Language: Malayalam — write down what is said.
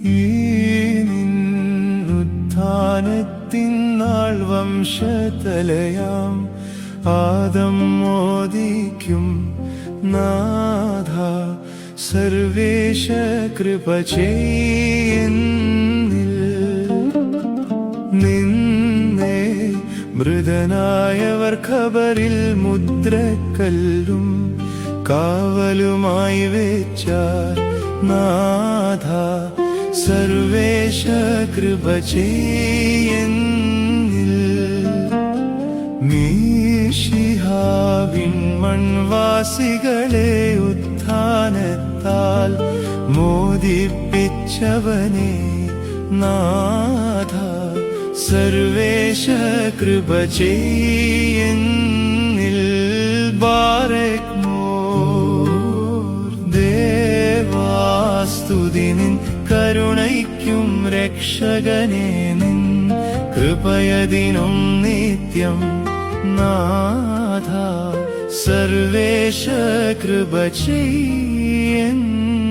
ഈ നിന്നുത്ഥാനത്തിനാൾ വംശതലയാം ആദം മോദിക്കും നാഥ സർവേശ കൃപ ചെയ്യുന്നിൽ നിന്നെ മൃതനായവർ ഖബറിൽ മുദ്രക്കല്ലും കാവലുമായി വെച്ചാൽ നാഥ സർവേശ കൃപ ചെയ്യുന്നിൽ മീശിഹാവിൻ മൺവാസികളെ ഉത്ഥാനത്താൽ മോദിപ്പിച്ചവനെ നാഥ സർവേശ കൃപ ചെയ്യുന്നിൽ ബാരക്മോർ ദേവാസ്തുതി നിൻ കരുണയ്ക്കും രക്ഷകനെ നിൻ കൃപയതിനും നിത്യം നാഥ സർവേശ കൃപ ചെയ്യുന്നിൽ